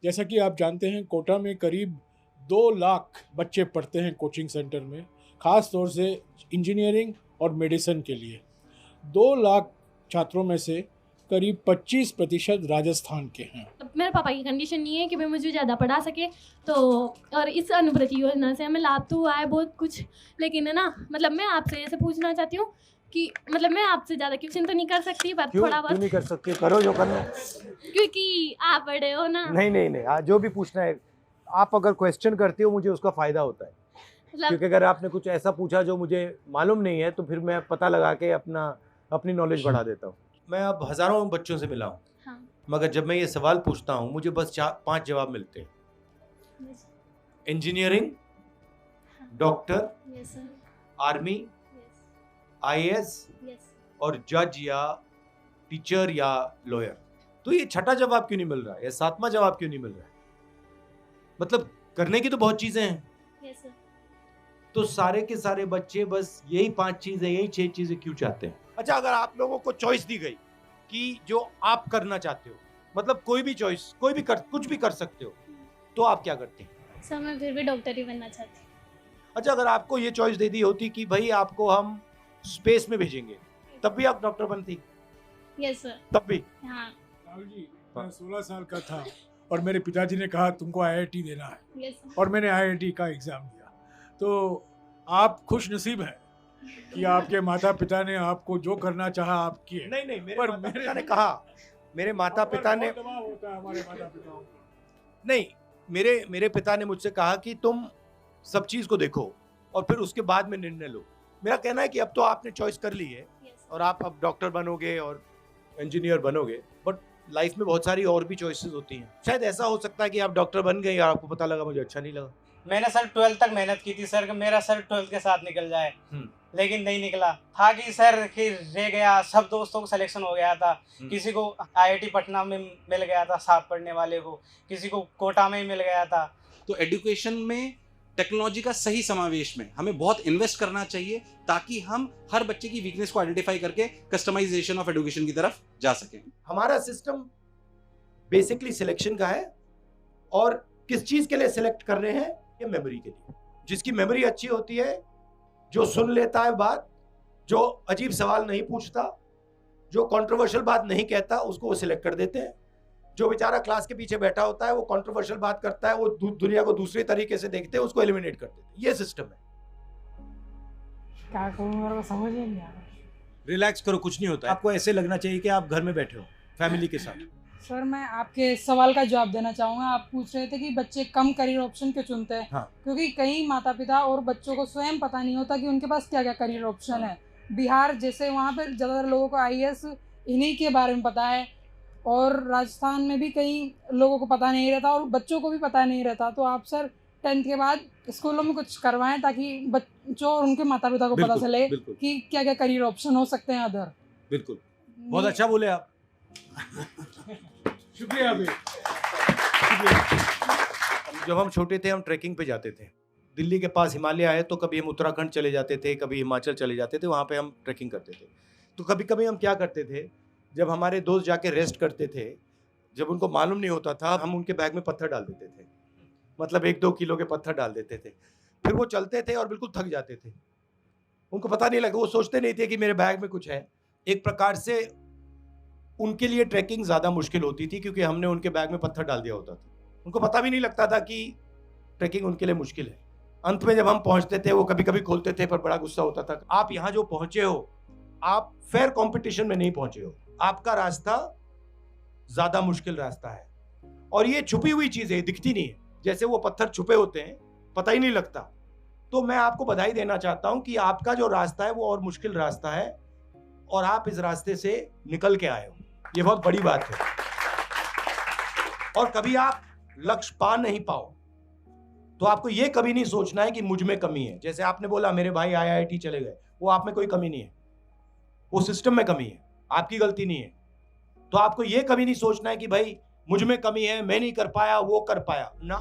जैसा कि आप जानते हैं, कोटा में करीब 2 लाख बच्चे पढ़ते हैं कोचिंग सेंटर में, ख़ास तौर से इंजीनियरिंग और मेडिसिन के लिए। 2 लाख छात्रों में से करीब 25% राजस्थान के हैं। मेरे पापा की कंडीशन ये है कि वे मुझे ज़्यादा पढ़ा सके, तो और इस अनुवृत्ति योजना से हमें लाभ तो हुआ है बहुत कुछ, लेकिन है ना, मतलब मैं आपसे ऐसे पूछना चाहती हूँ कि मतलब मैं आपसे ज़्यादा क्वेश्चन तो नहीं कर सकती, पर थोड़ा बहुत। क्यों नहीं कर सकते? करो जो करना है। क्योंकि आप बड़े हो ना। नहीं, जो भी पूछना है, आप अगर क्वेश्चन करते हो मुझे उसका फायदा होता है, मतलब क्योंकि अगर आपने कुछ ऐसा पूछा जो मुझे मालूम नहीं है तो फिर मैं पता लगा के अपनी नॉलेज बढ़ा देता हूँ। मैं अब हजारों बच्चों से मिला हूँ, हाँ, मगर जब मैं ये सवाल पूछता हूँ मुझे बस 4-5 जवाब मिलते हैं। yes, इंजीनियरिंग, हाँ, doctor, yes, sir, army, yes, IAS yes. और जज या टीचर या लॉयर। तो ये छठा जवाब क्यों नहीं मिल रहा है या 7वां जवाब क्यों नहीं मिल रहा है? मतलब करने की तो बहुत चीजें हैं। Yes, sir. तो सारे के सारे बच्चे बस यही 5 चीजें, यही 6 चीजें क्यों चाहते हैं? अच्छा, अगर आप लोगों को चॉइस दी गई कि जो आप करना चाहते हो, मतलब कोई भी चॉइस, कुछ भी कर सकते हो, तो आप क्या करते हैं? सर मैं फिर भी डॉक्टर ही बनना चाहती हूँ। अच्छा, अगर आपको ये चॉइस दे दी होती कि भाई आपको हम स्पेस में भेजेंगे, तब भी आप डॉक्टर बनती? Yes sir. तब भी? हाँ। राहुल जी, मैं 16 साल का था और मेरे पिताजी ने कहा तुमको आईआईटी देना है, यस सर। और मैंने आईआईटी का एग्ज़ाम दिया। तो आप खुश नसीब हैं कि आपके माता पिता ने आपको जो करना चाहा आप किए। नहीं, मेरे पर माता पिता ने कहा, मेरे माता पिता ने, बहुत दबाव होता है हमारे माता पिताओं को। नहीं, मेरे पिता ने मुझसे कहा कि तुम सब चीज को देखो और फिर उसके बाद में निर्णय लो। मेरा कहना है कि अब तो आपने चॉइस कर ली है यस और आप अब डॉक्टर बनोगे और इंजीनियर बनोगे, बट लाइफ में बहुत सारी और भी चॉइसेस होती हैं। शायद ऐसा हो सकता है कि आप डॉक्टर बन गए और आपको पता लगा मुझे अच्छा नहीं लगा। मैंने सर 12th तक मेहनत की थी सर, मेरा सर 12th के साथ निकल जाए, लेकिन नहीं निकला। था कि सर फिर रह गया, सब दोस्तों को सिलेक्शन हो गया था, किसी को आईआईटी पटना में मिल गया था साथ पढ़ने वाले को, किसी को कोटा में ही मिल गया था। तो एजुकेशन में टेक्नोलॉजी का सही समावेश में हमें बहुत इन्वेस्ट करना चाहिए ताकि हम हर बच्चे की वीकनेस को आइडेंटिफाई करके कस्टमाइजेशन ऑफ एजुकेशन की तरफ जा सकें। हमारा सिस्टम बेसिकली सिलेक्शन का है, और किस चीज के लिए सिलेक्ट कर रहे हैं? ये मेमोरी के लिए। जिसकी मेमोरी अच्छी होती है, जो सुन लेता है बात, जो अजीब सवाल नहीं पूछता, जो कंट्रोवर्शियल बात नहीं कहता, उसको वो सिलेक्ट कर देते हैं। जो बेचारा क्लास के पीछे बैठा होता है, वो कंट्रोवर्शियल बात करता है, वो दुनिया को दूसरे तरीके से देखते हैं, उसको एलिमिनेट कर देते हैं। ये सिस्टम है। क्या कहूँ, मेरे को समझ ही नहीं आ रहा। रिलैक्स करो, कुछ नहीं होता है। आपको ऐसे लगना चाहिए कि आप घर में बैठे हो फैमिली के साथ। सर मैं आपके सवाल का जवाब देना चाहूँगा। आप पूछ रहे थे कि बच्चे कम करियर ऑप्शन क्यों चुनते हैं। हाँ। क्योंकि कई माता पिता और बच्चों को स्वयं पता नहीं होता कि उनके पास क्या क्या करियर ऑप्शन है। बिहार जैसे वहाँ पर ज़्यादातर लोगों को आईएएस इन्हीं के बारे में पता है, और राजस्थान में भी कई लोगों को पता नहीं रहता और बच्चों को भी पता नहीं रहता। तो आप सर 10th के बाद स्कूलों में कुछ करवाएं ताकि बच्चों और उनके माता पिता को पता चले कि क्या क्या करियर ऑप्शन हो सकते हैं अदर। बिल्कुल, बहुत अच्छा बोले आप। शुक्रिया अभी। जब हम छोटे थे हम ट्रैकिंग पे जाते थे। दिल्ली के पास हिमालय है, तो कभी हम उत्तराखंड चले जाते थे, कभी हिमाचल चले जाते थे, वहाँ पे हम ट्रैकिंग करते थे। तो कभी कभी हम क्या करते थे, जब हमारे दोस्त जाके रेस्ट करते थे, जब उनको मालूम नहीं होता था, हम उनके बैग में पत्थर डाल देते थे। मतलब 1-2 किलो के पत्थर डाल देते थे। फिर वो चलते थे और बिल्कुल थक जाते थे। उनको पता नहीं लगा, वो सोचते नहीं थे कि मेरे बैग में कुछ है। एक प्रकार से उनके लिए ट्रैकिंग ज़्यादा मुश्किल होती थी, क्योंकि हमने उनके बैग में पत्थर डाल दिया होता था। उनको पता भी नहीं लगता था कि ट्रैकिंग उनके लिए मुश्किल है। अंत में जब हम पहुंचते थे, वो कभी कभी खोलते थे, पर बड़ा गुस्सा होता था। आप यहाँ जो पहुंचे हो, आप फेयर कंपटीशन में नहीं पहुंचे हो। आपका रास्ता ज़्यादा मुश्किल रास्ता है, और ये छुपी हुई चीज़ है, दिखती नहीं है। जैसे वो पत्थर छुपे होते हैं, पता ही नहीं लगता। तो मैं आपको बधाई देना चाहता हूं कि आपका जो रास्ता है वो और मुश्किल रास्ता है, और आप इस रास्ते से निकल के आए हो। ये बहुत बड़ी बात है। और कभी आप लक्ष्य पा नहीं पाओ तो आपको ये कभी नहीं सोचना है कि मुझ में कमी है। जैसे आपने बोला मेरे भाई आईआईटी चले गए, वो आप में कोई कमी नहीं है, वो सिस्टम में कमी है, आपकी गलती नहीं है। तो आपको ये कभी नहीं सोचना है कि भाई मुझ में कमी है, मैं नहीं कर पाया, वो कर पाया ना।